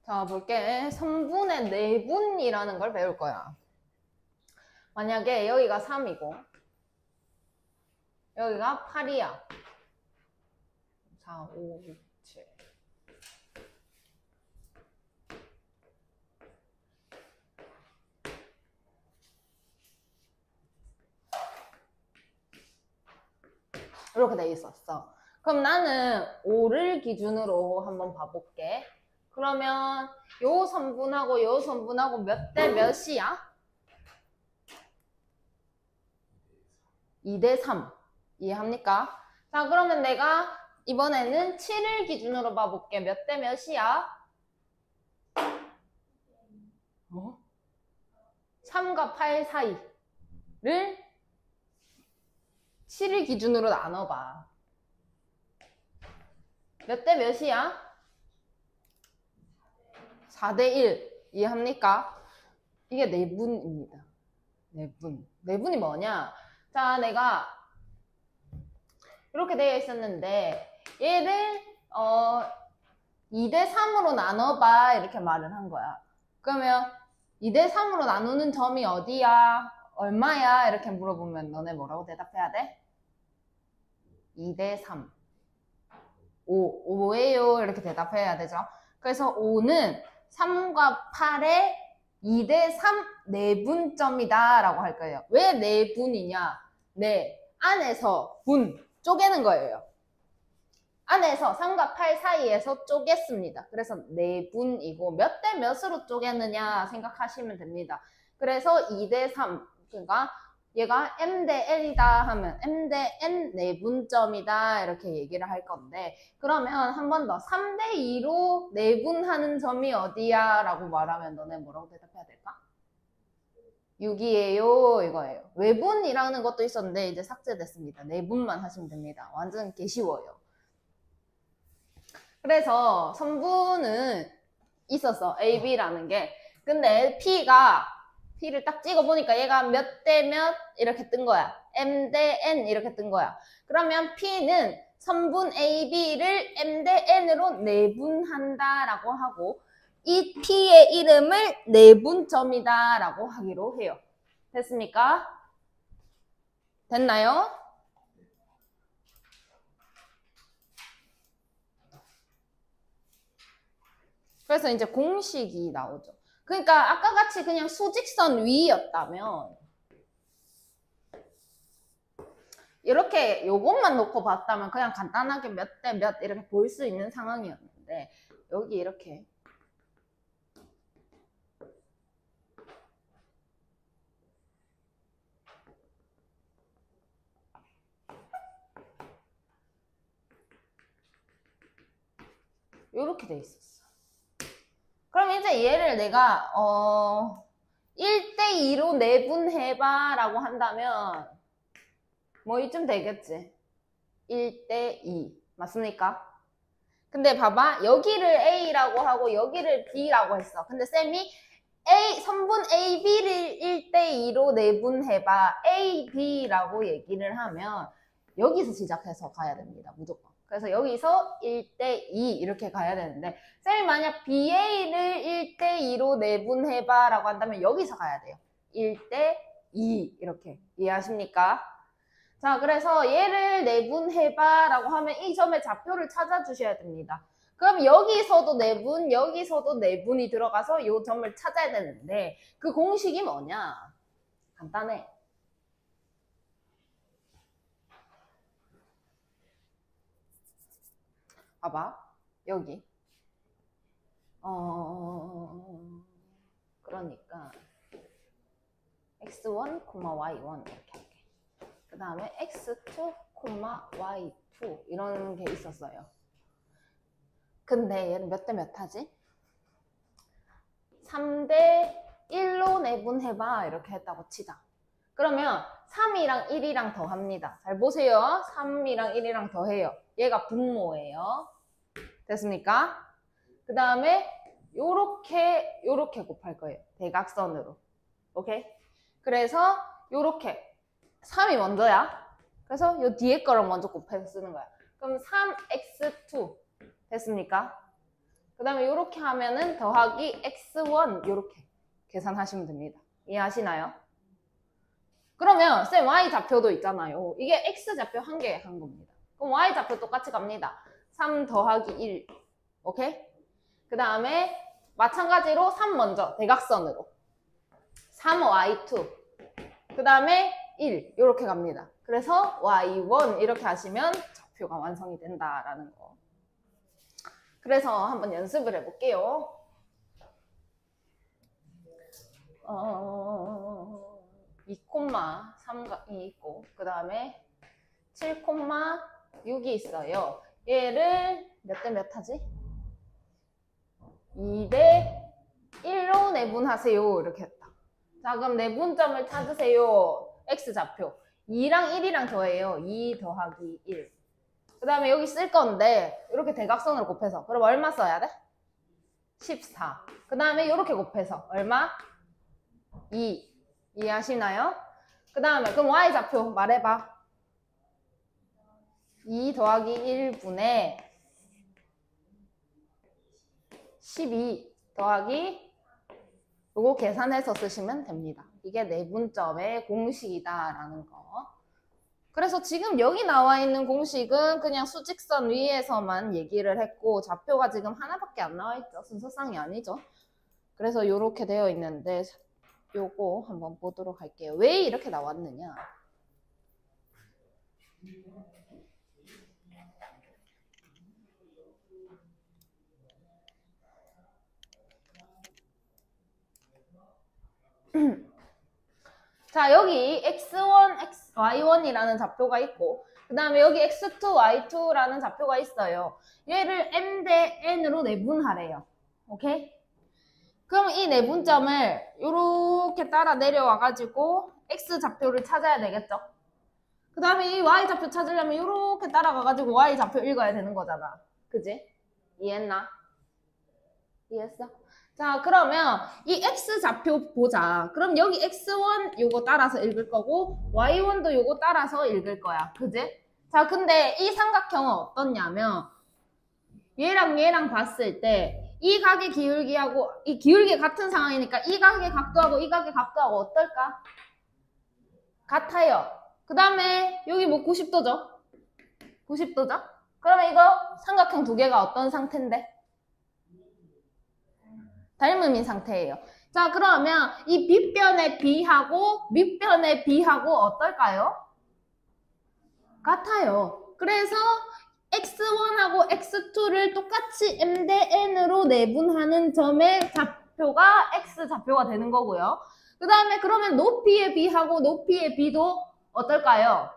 자, 볼게. 3분의 4분이라는 걸 배울 거야. 만약에 여기가 3이고 여기가 8이야. 4, 5, 6, 7. 이렇게 돼 있었어. 그럼 나는 5를 기준으로 한번 봐볼게. 그러면 요 선분하고 요 선분하고 몇 대 몇이야? 2대 3. 이해합니까? 자, 그러면 내가 이번에는 7을 기준으로 봐볼게. 몇 대 몇이야? 3과 8 사이를 7을 기준으로 나눠봐. 몇 대 몇이야? 4대 1. 이해합니까? 이게 내분입니다. 내분. 내분이 뭐냐? 자, 내가 이렇게 되어 있었는데 얘를 2대 3으로 나눠봐 이렇게 말을 한 거야. 그러면 2대 3으로 나누는 점이 어디야? 얼마야? 이렇게 물어보면 너네 뭐라고 대답해야 돼? 2대 3. 5예요. 이렇게 대답해야 되죠. 그래서 5는 3과 8의 2대 3 내분점이다 라고 할 거예요. 왜 내분이냐? 네, 안에서 분 쪼개는 거예요. 안에서 3과 8 사이에서 쪼갰습니다. 그래서 내분이고 몇 대 몇으로 쪼갰느냐 생각하시면 됩니다. 그래서 2대 3, 그러니까 얘가 m 대 n이다 하면 m 대 n 내분점이다 이렇게 얘기를 할 건데, 그러면 한 번 더 3대 2로 내분하는 점이 어디야? 라고 말하면 너네 뭐라고 대답해야 될까? 6이에요 이거예요. 외분이라는 것도 있었는데 이제 삭제됐습니다. 내분만 하시면 됩니다. 완전 개쉬워요. 그래서 선분은 있었어. A, B라는 게. 근데 P를 딱 찍어보니까 얘가 몇 대 몇 이렇게 뜬 거야. M 대 N 이렇게 뜬 거야. 그러면 P는 선분 A, B를 M 대 N으로 내분한다 라고 하고, 이 P의 이름을 내분점이다 라고 하기로 해요. 됐습니까? 됐나요? 그래서 이제 공식이 나오죠. 그러니까 아까 같이 그냥 수직선 위였다면 이렇게 요것만 놓고 봤다면 그냥 간단하게 몇 대 몇 이렇게 볼 수 있는 상황이었는데, 여기 이렇게 이렇게 돼 있었어. 그럼 이제 얘를 내가 1대2로 내분해봐 라고 한다면 뭐 이쯤 되겠지. 1대2 맞습니까? 근데 봐봐, 여기를 A라고 하고 여기를 B라고 했어. 근데 쌤이 선분 A, B를 1대2로 내분해봐 A, B라고 얘기를 하면 여기서 시작해서 가야 됩니다. 무조건. 그래서 여기서 1대2 이렇게 가야 되는데, 쌤이 만약 BA를 1대2로 내분해봐 라고 한다면 여기서 가야 돼요. 1대2 이렇게. 이해하십니까? 자, 그래서 얘를 내분해봐 라고 하면 이 점의 좌표를 찾아주셔야 됩니다. 그럼 여기서도 내분, 여기서도 내분이 들어가서 이 점을 찾아야 되는데, 그 공식이 뭐냐? 간단해. 봐봐, 여기. 그러니까 x1, y1 이렇게 할게. 그 다음에 x2, y2 이런 게 있었어요. 근데 얘는 몇 대 몇 하지? 3대 1로 내분해봐 이렇게 했다고 치자. 그러면 3이랑 1이랑 더합니다. 잘 보세요. 3이랑 1이랑 더해요. 얘가 분모예요. 됐습니까? 그 다음에 요렇게 곱할 거예요. 대각선으로. 오케이? 그래서 요렇게 3이 먼저야. 그래서 요 뒤에 거를 먼저 곱해서 쓰는 거야. 그럼 3x2 됐습니까? 그 다음에 이렇게 하면은 더하기 x1 이렇게 계산하시면 됩니다. 이해하시나요? 그러면 쌤 y 좌표도 있잖아요. 이게 x 좌표 한 개 한 겁니다. 그럼 y 좌표 똑같이 갑니다. 3 더하기 1. 오케이? 그 다음에 마찬가지로 3 먼저 대각선으로 3y2 그 다음에 1 이렇게 갑니다. 그래서 y1 이렇게 하시면 좌표가 완성이 된다라는 거. 그래서 한번 연습을 해볼게요. 2,3이 있고 그 다음에 7,6이 있어요. 얘를 몇 대 몇 하지? 2대 1로 내분하세요. 이렇게 했다. 자, 그럼 내분점을 찾으세요. x좌표. 2랑 1이랑 더해요. 2 더하기 1. 그 다음에 여기 쓸 건데 이렇게 대각선으로 곱해서 그럼 얼마 써야 돼? 14. 그 다음에 이렇게 곱해서 얼마? 2. 이해하시나요? 그 다음에 그럼 y좌표 말해봐. 2 더하기 1분의 12 더하기 요거 계산해서 쓰시면 됩니다. 이게 내분점의 공식이다라는 거. 그래서 지금 여기 나와 있는 공식은 그냥 수직선 위에서만 얘기를 했고 좌표가 지금 하나밖에 안 나와 있죠. 순서상이 아니죠. 그래서 이렇게 되어 있는데 요거 한번 보도록 할게요. 왜 이렇게 나왔느냐. 자, 여기 x1, y1이라는 좌표가 있고 그 다음에 여기 x2, y2라는 좌표가 있어요. 얘를 m 대 n으로 내분하래요. 오케이? 그럼 이 내분점을 이렇게 따라 내려와가지고 x좌표를 찾아야 되겠죠? 그 다음에 이 y좌표 찾으려면 이렇게 따라가가지고 y좌표 읽어야 되는 거잖아. 그지? 이해했나? 이해했어? 자, 그러면 이 x좌표 보자. 그럼 여기 x1 요거 따라서 읽을 거고 y1도 요거 따라서 읽을 거야. 그지? 자, 근데 이 삼각형은 어떻냐면 얘랑 얘랑 봤을 때 이 각의 기울기하고 이 기울기 같은 상황이니까 이 각의 각도하고 이 각의 각도하고 어떨까? 같아요. 그 다음에 여기 뭐 90도죠? 90도죠? 그러면 이거 삼각형 두 개가 어떤 상태인데? 닮음인 상태예요. 자, 그러면 이 빗변의 B하고 밑변의 B하고 어떨까요? 같아요. 그래서 x1하고 x2를 똑같이 m 대 n으로 내분하는 점의 좌표가 x좌표가 되는 거고요. 그 다음에 그러면 높이의 B하고 높이의 B도 어떨까요?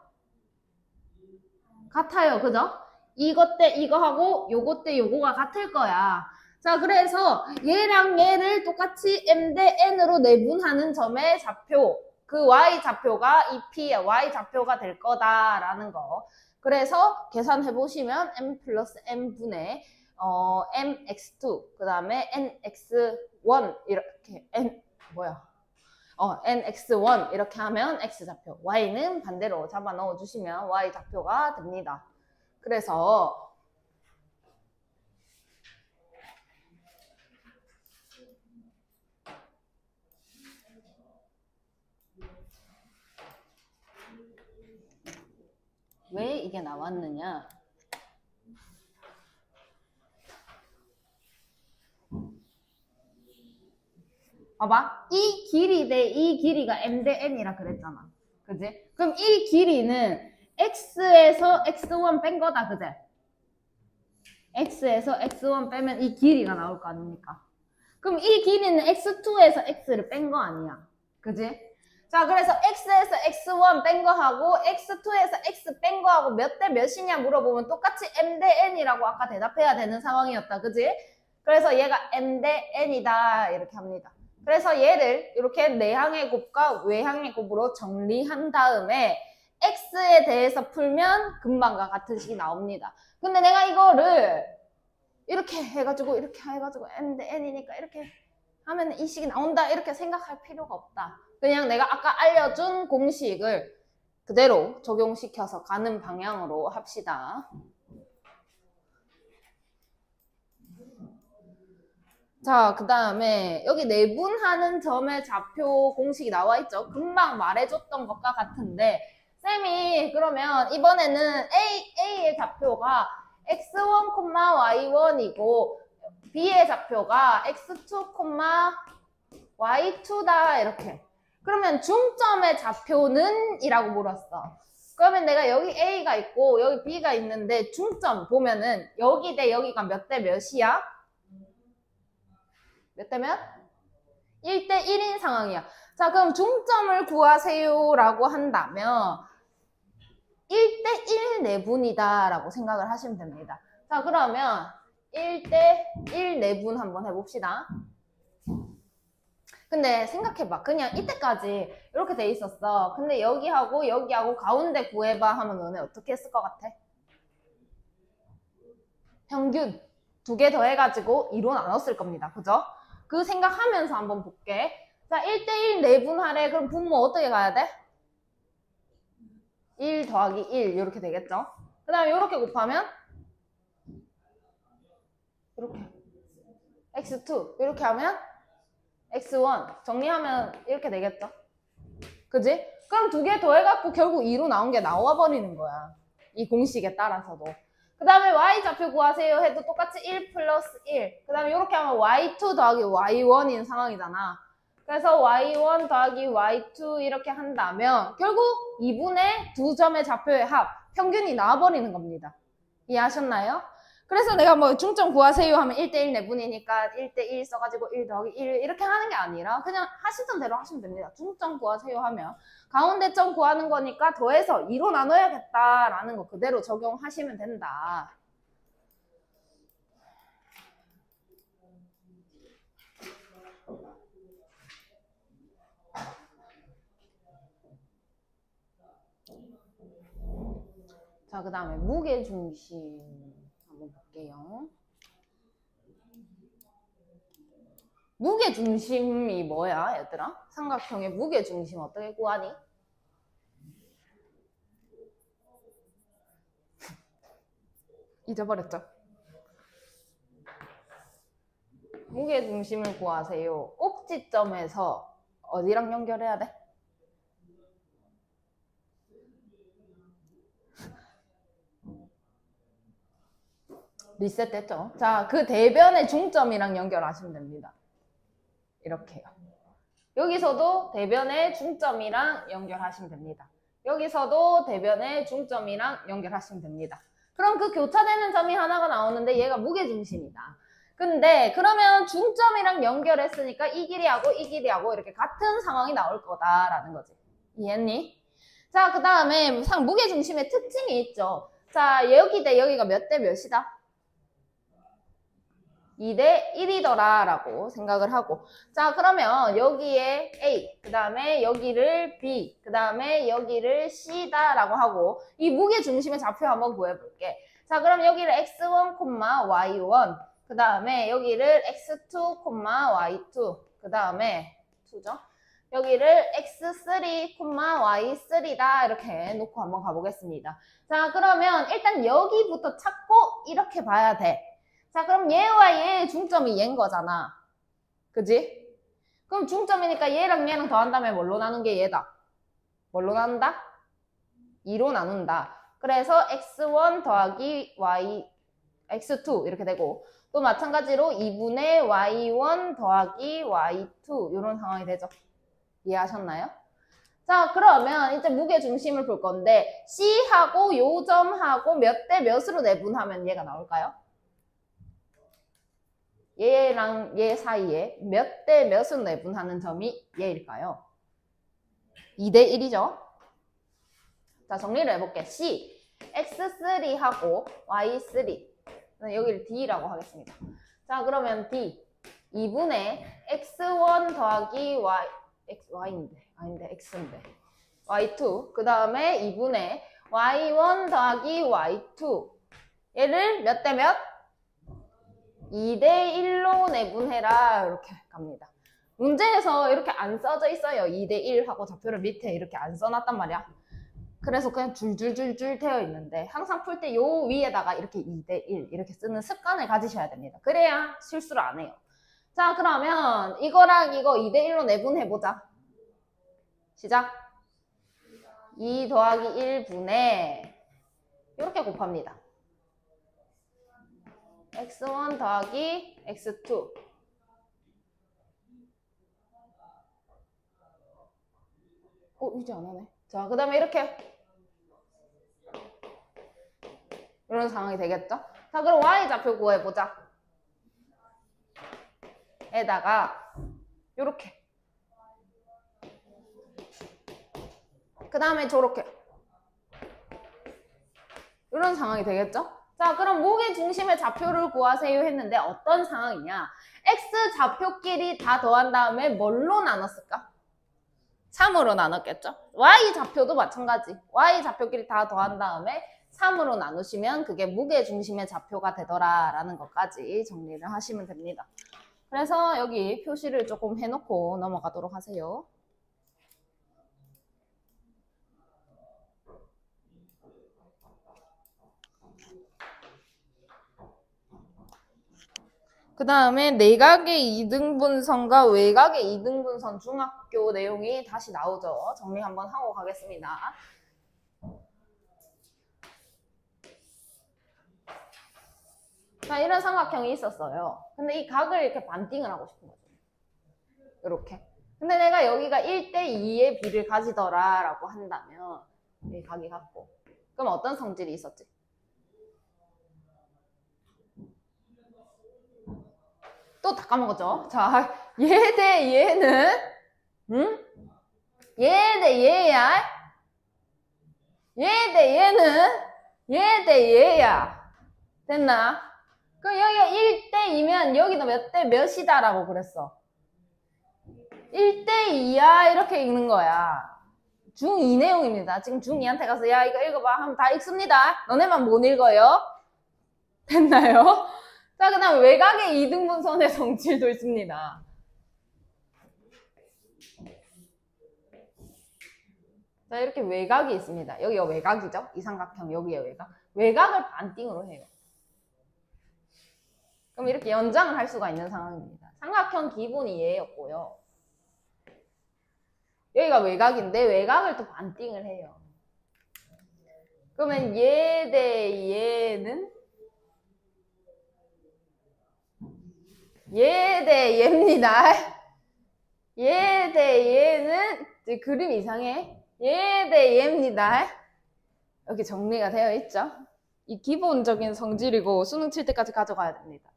같아요. 그죠? 이것 대 이거하고 요것 대 요거가 같을 거야. 자, 그래서 얘랑 얘를 똑같이 m 대 n으로 내분하는 점의 좌표, 그 y좌표가 이 p의 y좌표가 될 거다라는 거. 그래서 계산해보시면 m 플러스 n분의 mx2, 그 다음에 nx1 이렇게 nx1 이렇게 하면 x좌표, y는 반대로 잡아 넣어주시면 y좌표가 됩니다. 그래서 왜 이게 나왔느냐? 봐봐. 이 길이 대 이 길이가 m 대 n이라 그랬잖아. 그지? 그럼 이 길이는 x에서 x1 뺀 거다. 그지? x에서 x1 빼면 이 길이가 나올 거 아닙니까? 그럼 이 길이는 x2에서 x를 뺀 거 아니야. 그지? 자, 그래서 x에서 x1 뺀 거하고 x2에서 x 뺀 거하고 몇 대 몇이냐 물어보면 똑같이 m 대 n이라고 아까 대답해야 되는 상황이었다. 그지? 그래서 얘가 m 대 n이다 이렇게 합니다. 그래서 얘를 이렇게 내항의 곱과 외항의 곱으로 정리한 다음에 x에 대해서 풀면 금방과 같은 식이 나옵니다. 근데 내가 이거를 이렇게 해가지고 m 대 n이니까 이렇게 하면 이 식이 나온다 이렇게 생각할 필요가 없다. 그냥 내가 아까 알려준 공식을 그대로 적용시켜서 가는 방향으로 합시다. 자, 그 다음에 여기 내분하는 점의 좌표 공식이 나와 있죠. 금방 말해줬던 것과 같은데 쌤이 그러면 이번에는 A의 좌표가 x1, y1이고 B의 좌표가 x2, y2다 이렇게. 그러면 중점의 좌표는? 이라고 물었어. 그러면 내가 여기 A가 있고 여기 B가 있는데 중점 보면은 여기 대 여기가 몇 대 몇이야? 몇 대 몇? 1대 1인 상황이야. 자, 그럼 중점을 구하세요 라고 한다면 1대 1 내분이다 라고 생각을 하시면 됩니다. 자, 그러면 1대 1 내분 한번 해봅시다. 근데 생각해봐. 그냥 이때까지 이렇게 돼 있었어. 근데 여기하고 여기하고 가운데 구해봐 하면 너네 어떻게 했을 것 같아? 평균 2개 더해가지고 2로 나눴을 겁니다. 그죠? 그 생각하면서 한번 볼게. 자, 1대1 내분하래. 그럼 분모 어떻게 가야 돼? 1 더하기 1 이렇게 되겠죠? 그 다음에 이렇게 곱하면 이렇게 x2 이렇게 하면 x1 정리하면 이렇게 되겠죠? 그지? 그럼 2개 더해갖고 결국 2로 나온 게 나와버리는 거야. 이 공식에 따라서도. 그 다음에 y좌표 구하세요 해도 똑같이 1 플러스 1. 그 다음에 이렇게 하면 y2 더하기 y1인 상황이잖아. 그래서 y1 더하기 y2 이렇게 한다면 결국 2분의 두 점의 좌표의 합, 평균이 나와버리는 겁니다. 이해하셨나요? 그래서 내가 뭐 중점 구하세요 하면 1대1 내분이니까 1대1 써가지고 1 더하기 1 이렇게 하는 게 아니라 그냥 하시던 대로 하시면 됩니다. 중점 구하세요 하면 가운데 점 구하는 거니까 더해서 2로 나눠야겠다라는 거 그대로 적용하시면 된다. 자, 그 다음에 무게중심 한번 볼게요. 무게중심이 뭐야, 얘들아? 삼각형의 무게중심 어떻게 구하니? 잊어버렸죠? 무게중심을 구하세요. 꼭지점에서 어디랑 연결해야 돼? 리셋됐죠? 자, 그 대변의 중점이랑 연결하시면 됩니다. 이렇게요. 여기서도 대변의 중점이랑 연결하시면 됩니다. 여기서도 대변의 중점이랑 연결하시면 됩니다. 그럼 그 교차되는 점이 하나가 나오는데 얘가 무게중심이다. 근데 그러면 중점이랑 연결했으니까 이 길이하고 이 길이하고 이렇게 같은 상황이 나올 거다라는 거지. 이해했니? 자, 그 다음에 무게중심의 특징이 있죠. 자, 여기 대 여기가 몇 대 몇이다? 2대 1이더라 라고 생각을 하고, 자, 그러면 여기에 A, 그 다음에 여기를 B, 그 다음에 여기를 C다 라고 하고 이 무게중심의 좌표 한번 구해볼게. 자, 그럼 여기를 x1, y1, 그 다음에 여기를 x2, y2, 그 다음에 2죠? 여기를 x3, y3다 이렇게 놓고 한번 가보겠습니다. 자, 그러면 일단 여기부터 찾고 이렇게 봐야 돼. 자, 그럼 얘와 얘의 중점이 얘인 거잖아. 그지? 그럼 중점이니까 얘랑 얘랑 더한다면 뭘로 나눈 게 얘다? 뭘로 나눈다? 2로 나눈다. 그래서 x1 더하기 y, x2 이렇게 되고 또 마찬가지로 2분의 y1 더하기 y2 이런 상황이 되죠. 이해하셨나요? 자, 그러면 이제 무게중심을 볼 건데 C하고 요 점하고 몇 대 몇으로 내분하면 얘가 나올까요? 얘랑 얘 사이에 몇 대 몇으로 내분하는 점이 얘일까요? 2대 1이죠. 자, 정리를 해볼게. C, x3하고 y3. 여기를 D라고 하겠습니다. 자, 그러면 D, 2분의 x1 더하기 y, y인데, 아닌데, x인데. y2, 그 다음에 2분의 y1 더하기 y2. 얘를 몇 대 몇? 2대 1로 내분해라 이렇게 갑니다. 문제에서 이렇게 안 써져 있어요. 2대 1 하고 좌표를 밑에 이렇게 안 써놨단 말이야. 그래서 그냥 줄줄줄줄 되어 있는데 항상 풀 때 요 위에다가 이렇게 2대 1 이렇게 쓰는 습관을 가지셔야 됩니다. 그래야 실수를 안 해요. 자, 그러면 이거랑 이거 2대1로 내분해보자. 시작. 2 더하기 1분의 이렇게 곱합니다. x1 더하기 x2. 이제 안 하네. 자, 그 다음에 이렇게. 이런 상황이 되겠죠? 자, 그럼 y좌표 구해보자. 에다가 요렇게. 그 다음에 저렇게. 이런 상황이 되겠죠? 자, 그럼 무게 중심의 좌표를 구하세요 했는데 어떤 상황이냐? x 좌표끼리 다 더한 다음에 뭘로 나눴을까? 3으로 나눴겠죠? y 좌표도 마찬가지. y 좌표끼리 다 더한 다음에 3으로 나누시면 그게 무게 중심의 좌표가 되더라라는 것까지 정리를 하시면 됩니다. 그래서 여기 표시를 조금 해놓고 넘어가도록 하세요. 그 다음에 내각의 이등분선과 외각의 이등분선 중학교 내용이 다시 나오죠. 정리 한번 하고 가겠습니다. 자, 이런 삼각형이 있었어요. 근데 이 각을 이렇게 반띵을 하고 싶은 거죠. 이렇게. 근데 내가 여기가 1대2의 비를 가지더라 라고 한다면 이 각이 같고. 그럼 어떤 성질이 있었지? 또 다 까먹었죠? 자, 얘 대 얘는, 응? 얘 대 얘야. 얘 대 얘는, 얘 대 얘야. 됐나? 그럼 여기가 1대2면 여기도 몇 대 몇이다라고 그랬어. 1대2야 이렇게 읽는 거야. 중2 내용입니다. 지금 중2한테 가서 야 이거 읽어봐 하면 다 읽습니다. 너네만 못 읽어요. 됐나요? 자, 그 다음 외곽의 이등분선의 성질도 있습니다. 자, 이렇게 외곽이 있습니다. 여기가 외곽이죠. 이 삼각형 여기에 외곽. 외곽을 반띵으로 해요. 그럼 이렇게 연장을 할 수가 있는 상황입니다. 삼각형 기본이 얘였고요. 여기가 외곽인데 외곽을 또 반띵을 해요. 그러면 얘 대 얘는 얘 대 얘입니다. 얘 대 얘는 이제 그림 이상해. 얘 대 얘입니다. 이렇게 정리가 되어 있죠. 이 기본적인 성질이고 수능 칠 때까지 가져가야 됩니다.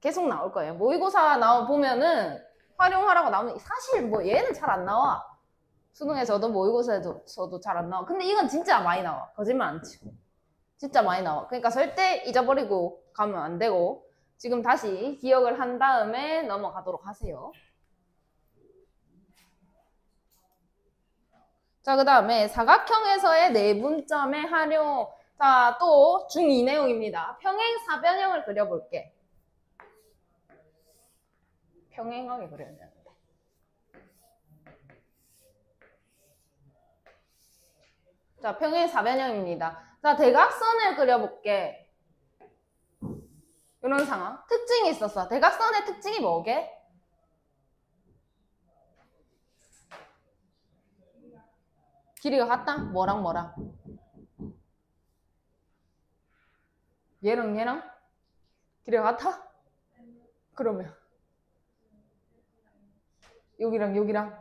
계속 나올 거예요. 모의고사 보면은 활용하라고 나오는 사실 뭐 얘는 잘 안 나와. 수능에서도 모의고사에서도 잘 안 나와. 근데 이건 진짜 많이 나와. 거짓말 안 치고. 진짜 많이 나와. 그러니까 절대 잊어버리고 가면 안 되고 지금 다시 기억을 한 다음에 넘어가도록 하세요. 자, 그 다음에 사각형에서의 내분점의 활용. 자, 또 중2 내용입니다. 평행 사변형을 그려볼게. 평행하게 그려야 되는데. 자, 평행 사변형입니다. 자, 대각선을 그려볼게. 이런 상황. 특징이 있었어. 대각선의 특징이 뭐게? 길이가 같다? 뭐랑 뭐랑? 얘랑 얘랑? 길이가 같아? 그러면 여기랑 여기랑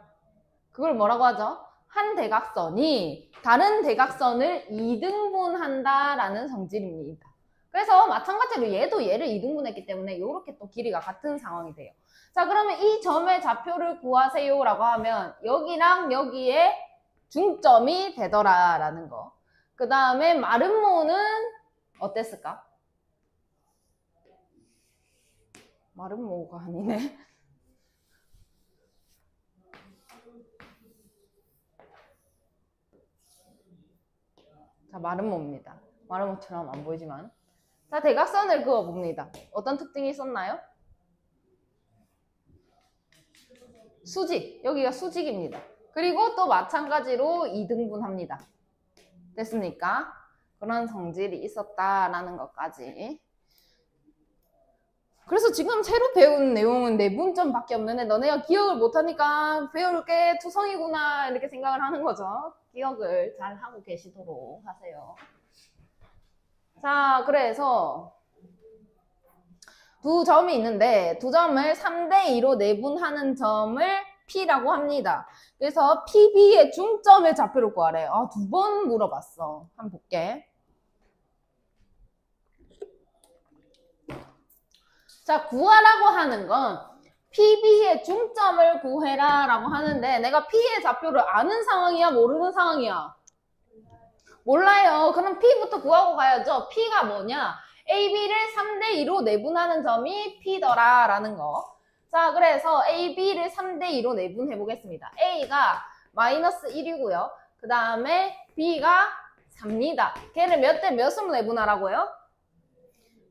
그걸 뭐라고 하죠? 한 대각선이 다른 대각선을 이등분한다라는 성질입니다. 그래서 마찬가지로 얘도 얘를 이등분했기 때문에 이렇게 또 길이가 같은 상황이 돼요. 자, 그러면 이 점의 좌표를 구하세요 라고 하면 여기랑 여기에 중점이 되더라라는 거. 그 다음에 마름모는 어땠을까? 마름모가 아니네. 자, 마름모입니다. 마름모처럼 안 보이지만. 자, 대각선을 그어봅니다. 어떤 특징이 있었나요? 수직. 여기가 수직입니다. 그리고 또 마찬가지로 이등분합니다. 됐습니까? 그런 성질이 있었다라는 것까지. 그래서 지금 새로 배운 내용은 내분점밖에 없는데 너네가 기억을 못하니까 배울 게 투성이구나 이렇게 생각을 하는 거죠. 기억을 잘 하고 계시도록 하세요. 자, 그래서 두 점이 있는데 두 점을 3대2로 내분하는 점을 P라고 합니다. 그래서 PB의 중점의 좌표를 구하래. 아, 2번 물어봤어. 한번 볼게. 자, 구하라고 하는 건 PB의 중점을 구해라 라고 하는데 내가 P의 좌표를 아는 상황이야? 모르는 상황이야? 몰라요. 그럼 P부터 구하고 가야죠. P가 뭐냐? AB를 3대2로 내분하는 점이 P더라 라는 거. 자, 그래서 AB를 3대2로 내분해 보겠습니다. A가 마이너스 1이고요. 그 다음에 B가 3입니다. 걔를 몇 대 몇으로 내분하라고요?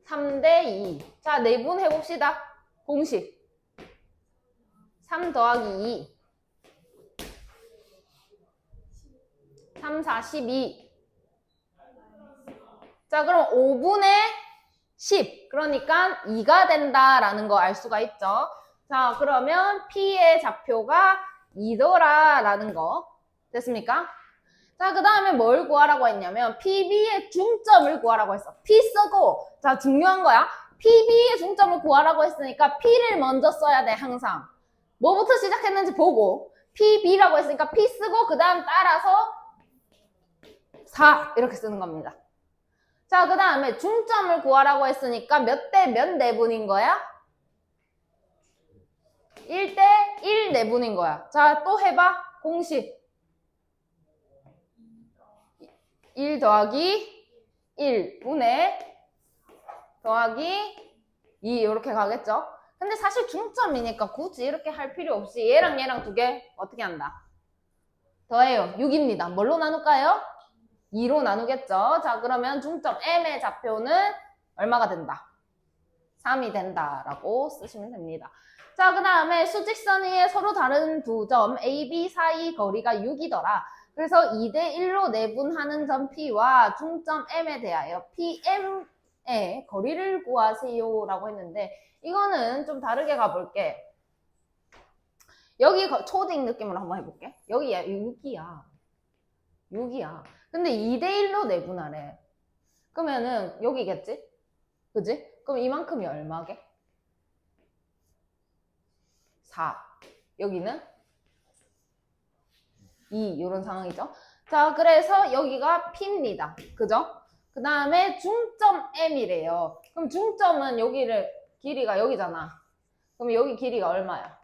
3대2. 자, 내분해 봅시다. 공식. 3 더하기 2. 3, 4, 12. 자, 그럼 5분의 10. 그러니까 2가 된다라는 거 알 수가 있죠. 자, 그러면 P의 좌표가 2더라 라는 거. 됐습니까? 자, 그 다음에 뭘 구하라고 했냐면 PB의 중점을 구하라고 했어. P 쓰고, 자, 중요한 거야. PB의 중점을 구하라고 했으니까 P를 먼저 써야 돼, 항상. 뭐부터 시작했는지 보고 PB라고 했으니까 P 쓰고 그 다음 따라서 4 이렇게 쓰는 겁니다. 자, 그 다음에 중점을 구하라고 했으니까 몇 대 몇 내분인 거야? 1대 1 내분인 거야. 자, 또 해봐. 공식. 1 더하기 1분의 더하기 2 이렇게 가겠죠? 근데 사실 중점이니까 굳이 이렇게 할 필요 없이 얘랑 얘랑 두 개 어떻게 한다? 더해요. 6입니다. 뭘로 나눌까요? 2로 나누겠죠? 자, 그러면 중점 M의 좌표는 얼마가 된다? 3이 된다라고 쓰시면 됩니다. 자, 그 다음에 수직선 위에 서로 다른 두 점 A, B 사이 거리가 6이더라. 그래서 2대1로 내분하는 점 P와 중점 M에 대하여 PM의 거리를 구하세요 라고 했는데 이거는 좀 다르게 가볼게. 여기 초딩 느낌으로 한번 해볼게. 여기야 6이야. 6이야. 근데 2대1로 내분하래. 그러면은 여기겠지? 그지? 그럼 이만큼이 얼마게? 4. 여기는 2 이런 상황이죠. 자, 그래서 여기가 P입니다. 그죠? 그 다음에 중점 M이래요. 그럼 중점은 여기를 길이가 여기잖아. 그럼 여기 길이가 얼마야?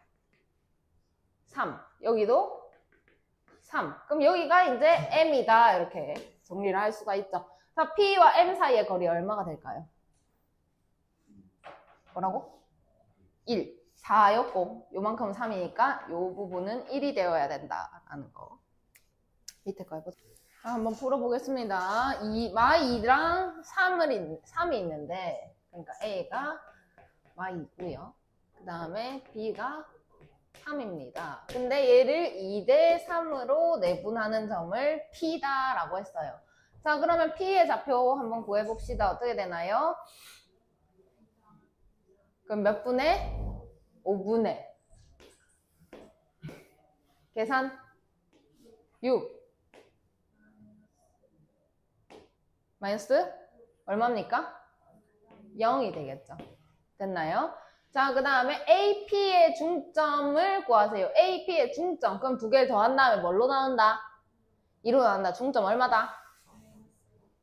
3. 여기도 3. 그럼 여기가 이제 M이다. 이렇게 정리를 할 수가 있죠. 자, P와 M 사이의 거리 얼마가 될까요? 뭐라고? 1. 4였고 요만큼은 3이니까 요 부분은 1이 되어야 된다라는 거. 밑에 거 해보자. 한번 풀어보겠습니다. 마2랑 3이 있는데 그러니까 A가 마2고요. 그 다음에 B가 3입니다. 근데 얘를 2대 3으로 내분하는 점을 P다 라고 했어요. 자, 그러면 P의 좌표 한번 구해봅시다. 어떻게 되나요? 그럼 몇 분의? 5분의 계산 6 마이너스 얼마입니까? 0이 되겠죠. 됐나요? 자, 그 다음에 AP의 중점을 구하세요. AP의 중점. 그럼 두 개를 더한 다음에 뭘로 나온다? 2로 나온다. 중점 얼마다?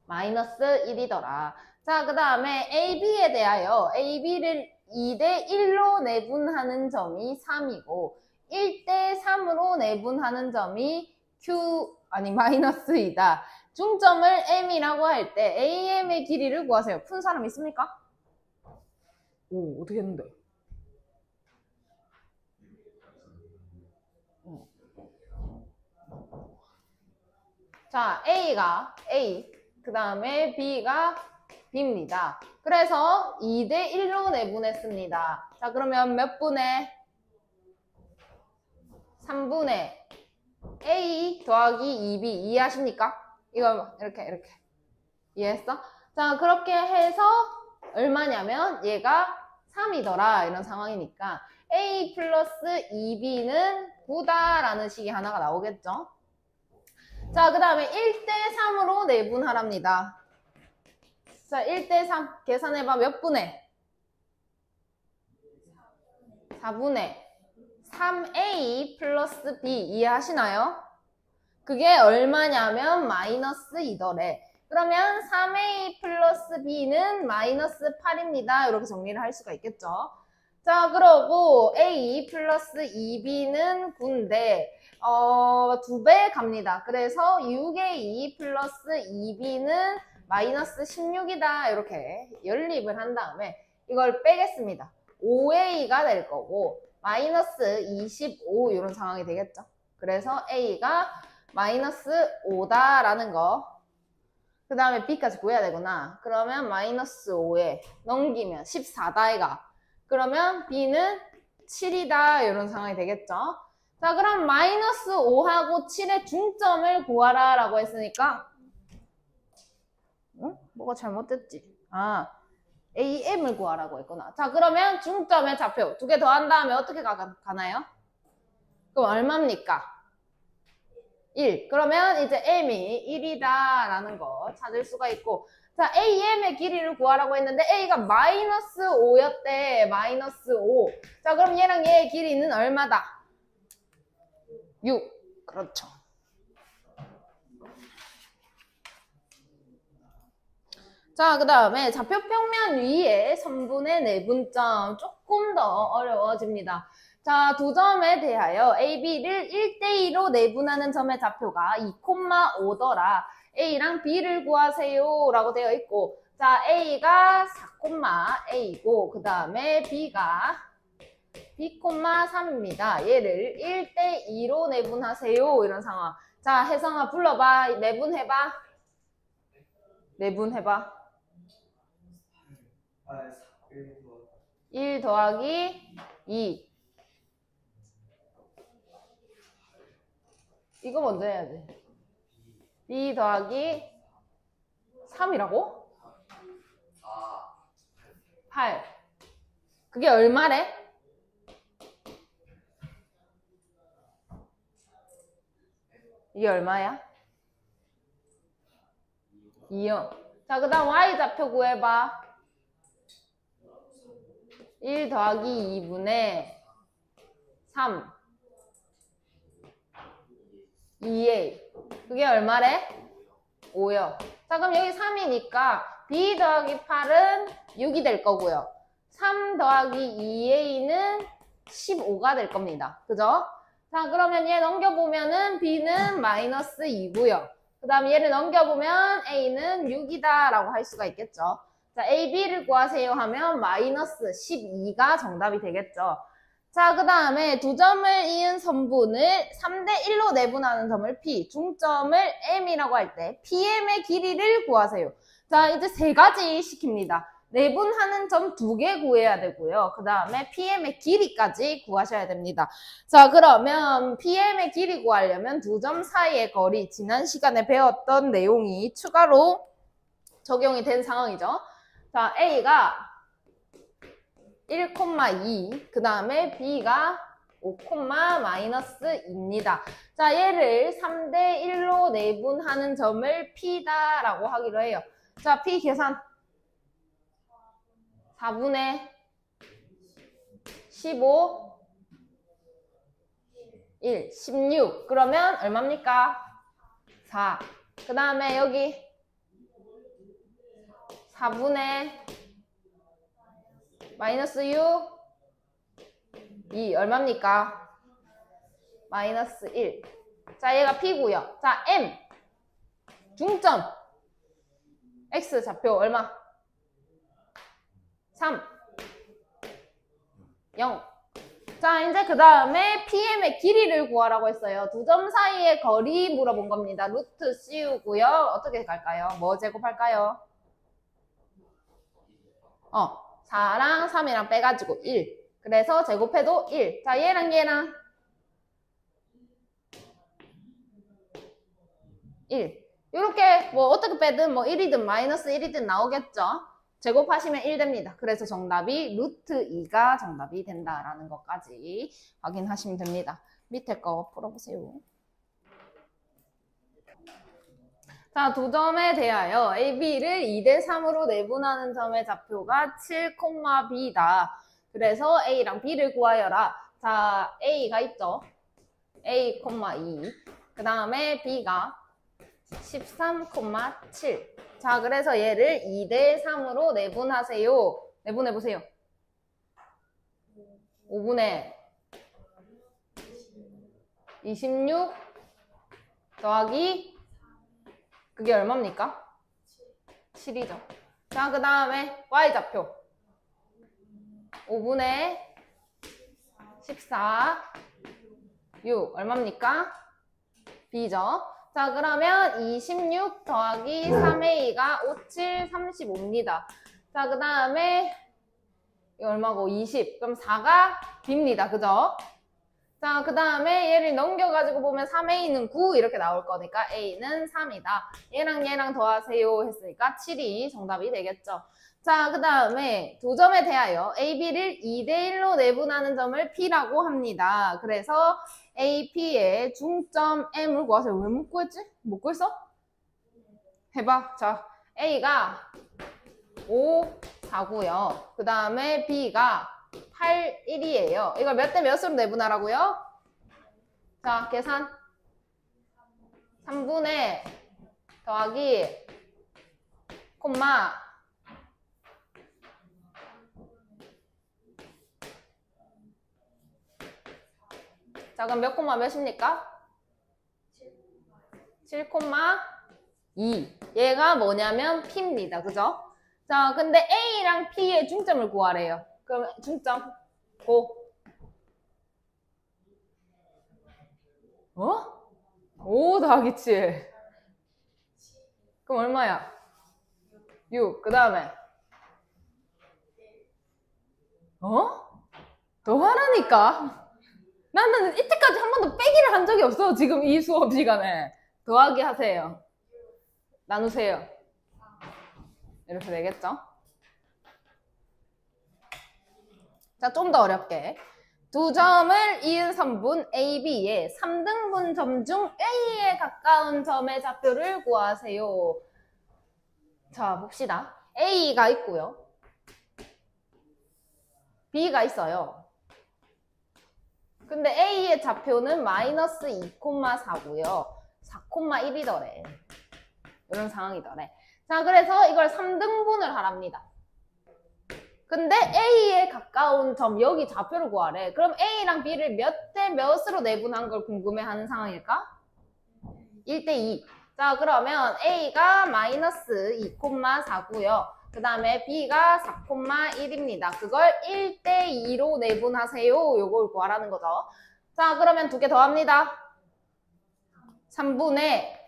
마이너스 1이더라. 자, 그 다음에 AB에 대하여 AB를 2대1로 내분하는 점이 3이고 1대3으로 내분하는 점이 마이너스이다. 중점을 M이라고 할 때 AM의 길이를 구하세요. 푼 사람 있습니까? 오, 어떻게 했는데? 자, A가 A, 그 다음에 B가 B입니다. 그래서 2대1로 내분했습니다. 자, 그러면 몇 분의? 3분의 A 더하기 2B 이해하십니까? 이거 이렇게 이해했어? 자, 그렇게 해서 얼마냐면 얘가 3이더라 이런 상황이니까 A 플러스 2B는 9다라는 식이 하나가 나오겠죠. 자, 그 다음에 1대3으로 내분하랍니다. 자, 1대3 계산해봐. 몇 분의? 4분의 3A 플러스 B 이해하시나요? 그게 얼마냐면 마이너스 2더래. 그러면 3A 플러스 B는 마이너스 8입니다. 이렇게 정리를 할 수가 있겠죠. 자, 그러고 A 플러스 2B는 9인데 2배 갑니다. 그래서 6A 플러스 2B는 마이너스 16이다. 이렇게 연립을 한 다음에 이걸 빼겠습니다. 5A가 될 거고 마이너스 25 이런 상황이 되겠죠. 그래서 A가 마이너스 5다라는 거. 그 다음에 B까지 구해야 되구나. 그러면 마이너스 5에 넘기면 14다이가. 그러면 B는 7이다. 이런 상황이 되겠죠. 자, 그럼 마이너스 5하고 7의 중점을 구하라 라고 했으니까 뭐가 잘못됐지? AM을 구하라고 했구나. 자, 그러면 중점의 좌표 2개 더한 다음에 어떻게 가나요? 그럼 얼마입니까? 1. 그러면 이제 M이 1이다 라는 거 찾을 수가 있고, 자, AM의 길이를 구하라고 했는데 A가 마이너스 5였대. 마이너스 5. 자, 그럼 얘랑 얘의 길이는 얼마다? 6. 그렇죠. 자, 그 다음에 좌표 평면 위에 선분의 내분점 조금 더 어려워집니다. 자, 두 점에 대하여 A, B를 1대2로 내분하는 점의 좌표가 2,5더라. A랑 B를 구하세요 라고 되어 있고, 자, A가 4,A이고 그 다음에 B가 B,3입니다. 얘를 1대2로 내분하세요 이런 상황. 자, 혜성아 불러봐. 내분해봐. 내분해봐. 1 더하기 2. 이거 먼저 해야지. 2 더하기 3이라고? 8. 그게 얼마래? 이게 얼마야? 2요. 자, 그 다음 Y 좌표 구해봐. 1 더하기 2분의 3. 2A. 그게 얼마래? 5요. 자, 그럼 여기 3이니까 B 더하기 8은 6이 될 거고요. 3 더하기 2A는 15가 될 겁니다. 그죠? 자, 그러면 얘 넘겨보면은 B는 마이너스 2고요. 그 다음에 얘를 넘겨보면 A는 6이다 라고 할 수가 있겠죠. 자, A, B를 구하세요 하면 마이너스 12가 정답이 되겠죠. 자, 그 다음에 두 점을 이은 선분을 3대1로 내분하는 점을 P, 중점을 M이라고 할 때 PM의 길이를 구하세요. 자, 이제 세 가지 시킵니다. 내분하는 점 2개 구해야 되고요. 그 다음에 PM의 길이까지 구하셔야 됩니다. 자, 그러면 PM의 길이 구하려면 두 점 사이의 거리, 지난 시간에 배웠던 내용이 추가로 적용이 된 상황이죠. 자, A가 1,2, 그 다음에 B가 5,-2입니다. 자, 얘를 3대1로 내분하는 점을 P다라고 하기로 해요. 자, P 계산. 4분의 15, 1, 16. 그러면 얼마입니까? 4. 그 다음에 여기 4분의 마이너스 6, 2. 얼마입니까? 마이너스 1. 자, 얘가 P고요. 자, M. 중점. X 좌표 얼마? 3. 0. 자, 이제 그 다음에 PM의 길이를 구하라고 했어요. 두 점 사이의 거리 물어본 겁니다. 루트 씌우고요. 어떻게 갈까요? 뭐 제곱할까요? 4랑 3이랑 빼가지고 1. 그래서 제곱해도 1. 자, 얘랑 얘랑 1. 이렇게 뭐 어떻게 빼든 뭐 1이든 마이너스 1이든 나오겠죠? 제곱하시면 1 됩니다. 그래서 정답이 루트 2가 정답이 된다라는 것까지 확인하시면 됩니다. 밑에 거 풀어보세요. 자, 두 점에 대하여 AB를 2대 3으로 내분하는 점의 좌표가 7,B다. 그래서 A랑 B를 구하여라. 자, A가 있죠. A, 2. 그 다음에 B가 13,7. 자, 그래서 얘를 2대 3으로 내분하세요. 내분해보세요. 5분의 26 더하기 그게 얼마입니까? 7이죠. 자, 그 다음에 Y좌표 5분의 14 6 얼마입니까? B죠. 자, 그러면 26 더하기 3A가 5, 7, 35입니다. 자, 그 다음에 이거 얼마고? 20. 그럼 4가 B입니다. 그죠? 자, 그 다음에 얘를 넘겨가지고 보면 3A는 9 이렇게 나올 거니까 A는 3이다. 얘랑 얘랑 더하세요 했으니까 7이 정답이 되겠죠. 자, 그 다음에 두 점에 대하여 AB를 2대1로 내분하는 점을 P라고 합니다. 그래서 AP의 중점 M을 구하세요. 왜 못 구했지? 못 구했어? 해봐. 자, A가 5, 4고요. 그 다음에 B가 8, 1이에요. 이걸 몇 대 몇으로 내분하라고요? 자, 계산. 3분의 더하기 콤마 자, 그럼 몇 콤마 몇입니까? 7,2. 얘가 뭐냐면 P입니다. 그죠? 자, 근데 A랑 P의 중점을 구하래요. 그럼 중점 고. 5 더하기 7. 그럼 얼마야? 6. 그 다음에 더 하라니까. 나는 이때까지 한 번도 빼기를 한 적이 없어. 지금 이 수업 시간에. 더하기 하세요. 나누세요. 이렇게 되겠죠? 자, 좀 더 어렵게. 두 점을 이은 선분 AB의 3등분 점 중 A에 가까운 점의 좌표를 구하세요. 자, 봅시다. A가 있고요. B가 있어요. 근데 A의 좌표는 마이너스 2,4고요. 4,1이더래. 이런 상황이더래. 자, 그래서 이걸 3등분을 하랍니다. 근데 A에 가까운 점, 여기 좌표를 구하래. 그럼 A랑 B를 몇 대 몇으로 내분한 걸 궁금해하는 상황일까? 1대2. 자, 그러면 A가 마이너스 2,4고요. 그 다음에 B가 4,1입니다. 그걸 1대2로 내분하세요. 요걸 구하라는 거죠. 자, 그러면 두 개 더 합니다. 3분의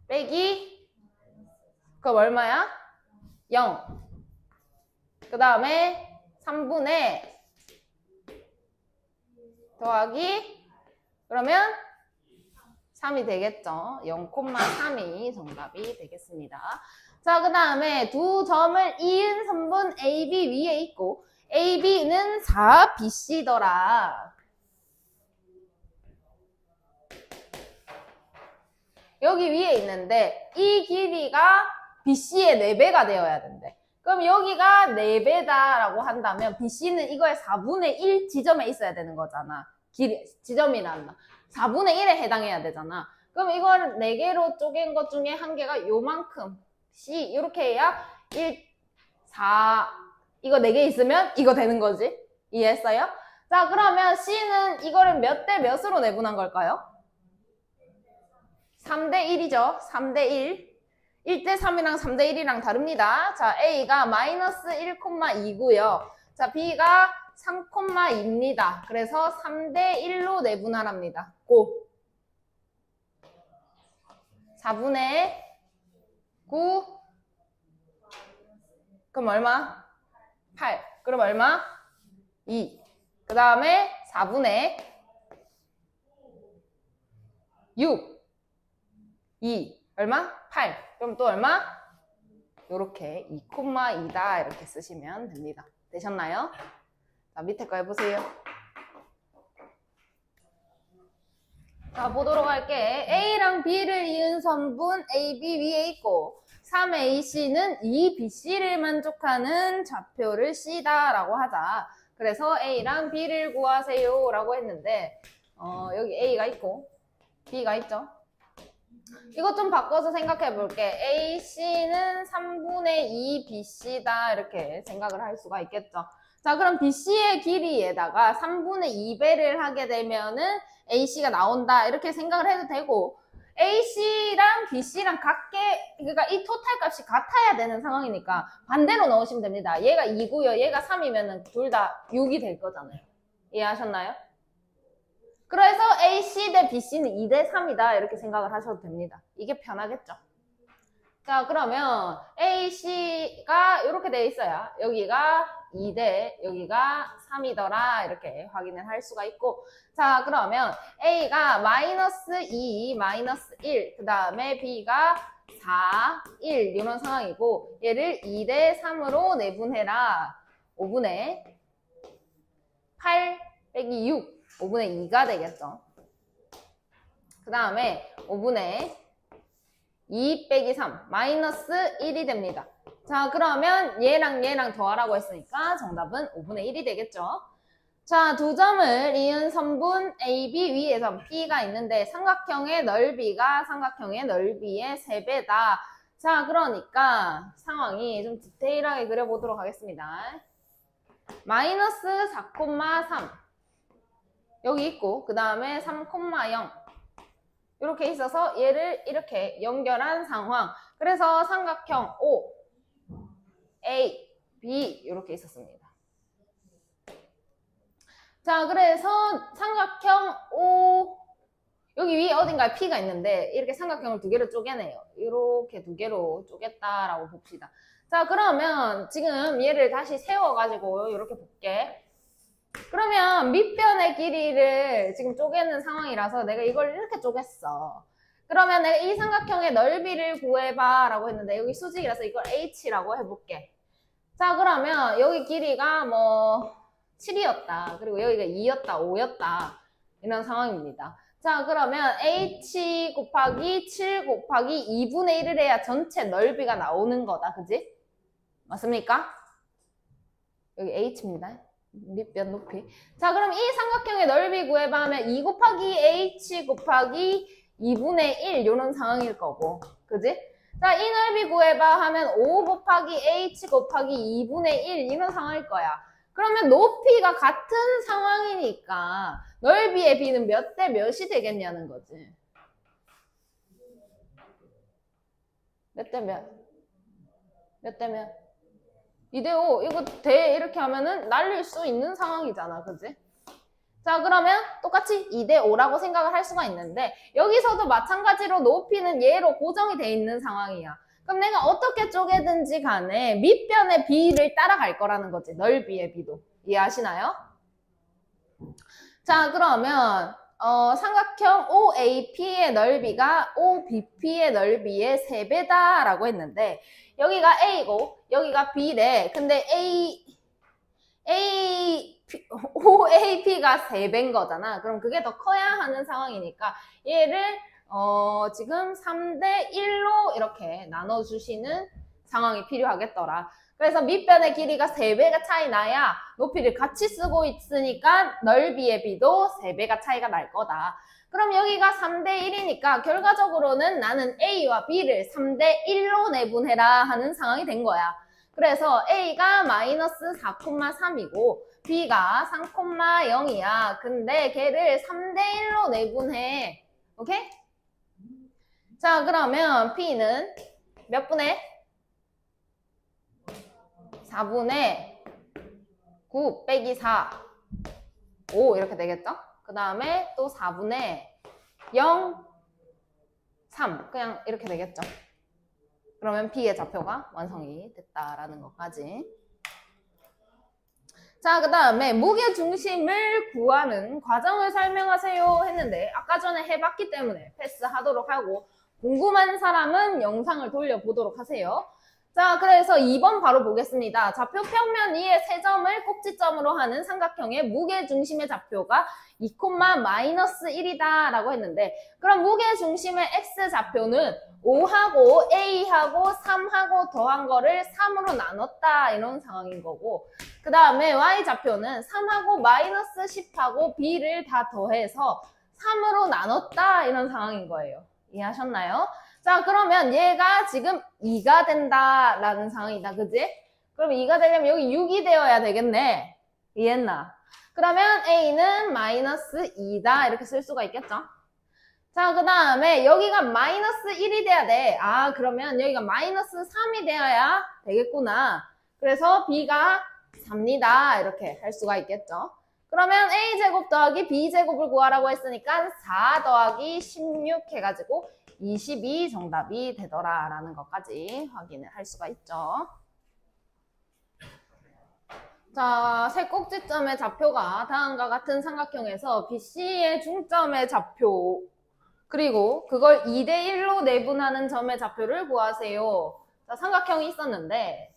빼기 그럼 얼마야? 0. 그 다음에 3분의 더하기 그러면 3이 되겠죠. 0,3이 정답이 되겠습니다. 자, 그 다음에 두 점을 이은 선분 AB 위에 있고 AB는 4BC더라. 여기 위에 있는데 이 길이가 BC의 4배가 되어야 된대. 그럼 여기가 4배다라고 한다면 BC는 이거의 4분의 1 지점에 있어야 되는 거잖아. 지점이란다. 4분의 1에 해당해야 되잖아. 그럼 이걸 4개로 쪼갠 것 중에 한 개가 요만큼 C 이렇게 해야 1, 4 이거 4개 있으면 이거 되는 거지. 이해했어요? 자, 그러면 C는 이거를 몇 대 몇으로 내분한 걸까요? 3대 1이죠. 3대 1. 1대 3이랑 3대 1이랑 다릅니다. 자, A가 마이너스 1,2고요. 자, B가 3,2입니다. 그래서 3대 1로 내분하랍니다. 고. 4분의 9. 그럼 얼마? 8. 그럼 얼마? 2. 그 다음에 4분의 6. 2. 얼마? 8. 그럼 또 얼마? 요렇게 2,2다 이렇게 쓰시면 됩니다. 되셨나요? 자, 밑에 거 해보세요. 자, 보도록 할게. A랑 B를 이은 선분 AB 위에 있고 3AC는 2BC를 만족하는 좌표를 C다라고 하자. 그래서 A랑 B를 구하세요 라고 했는데 여기 A가 있고 B가 있죠. 이것 좀 바꿔서 생각해 볼게. AC는 3분의 2 BC다 이렇게 생각을 할 수가 있겠죠. 자, 그럼 BC의 길이에다가 3분의 2배를 하게 되면은 AC가 나온다 이렇게 생각을 해도 되고, AC랑 BC랑 그러니까 이 토탈 값이 같아야 되는 상황이니까 반대로 넣으시면 됩니다. 얘가 2고요. 얘가 3이면은 둘 다 6이 될 거잖아요. 이해하셨나요? 그래서 AC 대 BC는 2대 3이다 이렇게 생각을 하셔도 됩니다. 이게 편하겠죠. 자, 그러면 AC가 이렇게 돼 있어요. 여기가 2대 여기가 3이더라 이렇게 확인을 할 수가 있고, 자, 그러면 A가 마이너스 2, 마이너스 1, 그 다음에 B가 4, 1 이런 상황이고, 얘를 2대 3으로 내분해라. 5분의 8 빼기 6 5분의 2가 되겠죠. 그 다음에 5분의 2 빼기 3 마이너스 1이 됩니다. 자, 그러면 얘랑 얘랑 더하라고 했으니까 정답은 5분의 1이 되겠죠. 자, 두 점을 이은 선분 AB 위에서 B가 있는데 삼각형의 넓이가 삼각형의 넓이의 3배다. 자, 그러니까 상황이 좀 디테일하게 그려보도록 하겠습니다. 마이너스 4,3 여기 있고 그 다음에 3,0 이렇게 있어서 얘를 이렇게 연결한 상황. 그래서 삼각형 O, A, B 이렇게 있었습니다. 자, 그래서 삼각형 O 여기 위에 어딘가에 P가 있는데 이렇게 삼각형을 두 개로 쪼개네요. 이렇게 두 개로 쪼갰다라고 봅시다. 자, 그러면 지금 얘를 다시 세워가지고 이렇게 볼게. 그러면 밑변의 길이를 지금 쪼개는 상황이라서 내가 이걸 이렇게 쪼갰어. 그러면 내가 이 삼각형의 넓이를 구해봐 라고 했는데 여기 수직이라서 이걸 H라고 해볼게. 자, 그러면 여기 길이가 뭐 7이었다. 그리고 여기가 2였다, 5였다. 이런 상황입니다. 자, 그러면 H 곱하기 7 곱하기 2분의 1을 해야 전체 넓이가 나오는 거다. 그지? 맞습니까? 여기 H입니다. 밑변 높이. 자, 그럼 이 삼각형의 넓이 구해봐 하면 2 곱하기 H 곱하기 2분의 1 이런 상황일 거고. 그지? 자, 이 넓이 구해봐 하면 5 곱하기 H 곱하기 2분의 1 이런 상황일 거야. 그러면 높이가 같은 상황이니까 넓이의 B는 몇 대 몇이 되겠냐는 거지. 몇 대 몇? 몇 대 몇? 2대5 이거 대 이렇게 하면은 날릴 수 있는 상황이잖아. 그지? 자, 그러면 똑같이 2대5라고 생각을 할 수가 있는데 여기서도 마찬가지로 높이는 얘로 고정이 돼 있는 상황이야. 그럼 내가 어떻게 쪼개든지 간에 밑변의 B를 따라갈 거라는 거지. 넓이의 B도. 이해하시나요? 자, 그러면 삼각형 OAP의 넓이가 OBP의 넓이의 3배다 라고 했는데 여기가 A고 여기가 B래. 근데 OAP가 3배인 거잖아. 그럼 그게 더 커야 하는 상황이니까 얘를 지금 3대 1로 이렇게 나눠주시는 상황이 필요하겠더라. 그래서 밑변의 길이가 3배가 차이 나야 높이를 같이 쓰고 있으니까 넓이의 B도 3배가 차이가 날 거다. 그럼 여기가 3대 1이니까 결과적으로는 나는 A와 B를 3대 1로 내분해라 하는 상황이 된 거야. 그래서 A가 마이너스 4,3이고 B가 3,0이야. 근데 걔를 3대 1로 내분해. 오케이? 자, 그러면 B는 몇 분의? 4분의 9 빼기 4. 5 이렇게 되겠죠? 그 다음에 또 4분의 0, 3 그냥 이렇게 되겠죠. 그러면 B의 좌표가 완성이 됐다라는 것까지. 자, 그 다음에 무게중심을 구하는 과정을 설명하세요 했는데 아까 전에 해봤기 때문에 패스하도록 하고 궁금한 사람은 영상을 돌려보도록 하세요. 자, 그래서 2번 바로 보겠습니다. 좌표 평면 위에 세 점을 꼭지점으로 하는 삼각형의 무게중심의 좌표가 2,-1이다 라고 했는데, 그럼 무게중심의 x좌표는 5하고 a하고 3하고 더한 거를 3으로 나눴다 이런 상황인 거고, 그 다음에 y좌표는 3하고 마이너스 10하고 b를 다 더해서 3으로 나눴다 이런 상황인 거예요. 이해하셨나요? 자, 그러면 얘가 지금 2가 된다라는 상황이다. 그지? 그럼 2가 되려면 여기 6이 되어야 되겠네. 이해했나? 그러면 a는 마이너스 2다. 이렇게 쓸 수가 있겠죠? 자, 그 다음에 여기가 마이너스 1이 돼야 돼. 아, 그러면 여기가 마이너스 3이 되어야 되겠구나. 그래서 b가 3이다. 이렇게 할 수가 있겠죠? 그러면 a제곱 더하기 b제곱을 구하라고 했으니까 4 더하기 16 해가지고 22 정답이 되더라라는 것까지 확인을 할 수가 있죠. 자, 세 꼭지점의 좌표가 다음과 같은 삼각형에서 BC의 중점의 좌표 그리고 그걸 2대1로 내분하는 점의 좌표를 구하세요. 자, 삼각형이 있었는데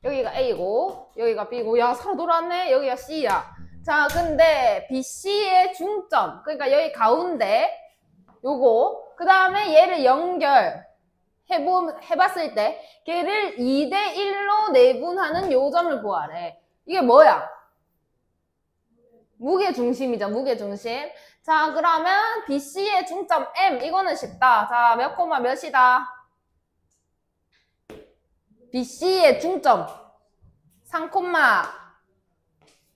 여기가 A고 여기가 B고 야 서로 돌았네. 여기가 C야. 자, 근데 BC의 중점 그러니까 여기 가운데 요거 그 다음에 얘를 해봤을 때 걔를 2대1로 내분하는 요 점을 구하래. 이게 뭐야? 무게중심이죠. 무게중심. 자, 그러면 BC의 중점 M 이거는 쉽다. 자, 몇 코마 몇이다? BC의 중점 3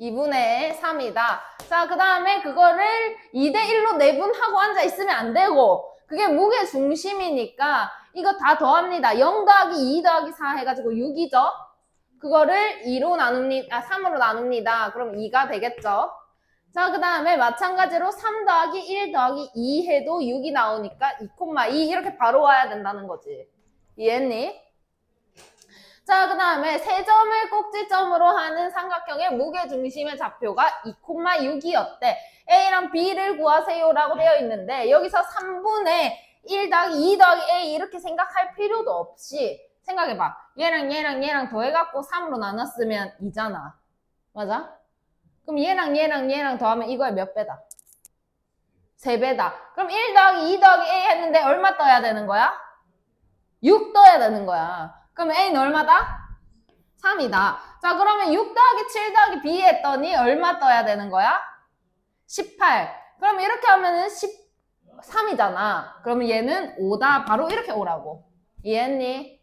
2분의 3이다. 자, 그 다음에 그거를 2대1로 내분하고 앉아있으면 안 되고 그게 무게중심이니까 이거 다 더합니다. 0 더하기 2 더하기 4 해가지고 6이죠. 그거를 2로 나눕니다. 3으로 나눕니다. 그럼 2가 되겠죠. 자, 그 다음에 마찬가지로 3 더하기 1 더하기 2 해도 6이 나오니까 2,2 이렇게 바로 와야 된다는 거지. 이해했니? 자, 그 다음에 세 점을 꼭지점으로 하는 삼각형의 무게중심의 좌표가 2,6이었대. A랑 B를 구하세요라고 되어 있는데 여기서 3분의 1 더하기 2 더하기 A 이렇게 생각할 필요도 없이 생각해봐. 얘랑 더해갖고 3으로 나눴으면 2잖아. 맞아? 그럼 얘랑 더하면 이거의 몇 배다? 3배다. 그럼 1 더하기 2 더하기 A 했는데 얼마 떠야 되는 거야? 6 떠야 되는 거야. 그럼 A는 얼마다? 3이다. 자, 그러면 6 더하기 7 더하기 B 했더니 얼마 떠야 되는 거야? 18. 그럼 이렇게 하면은 13이잖아. 그러면 얘는 5다. 바로 이렇게 오라고. 이해했니?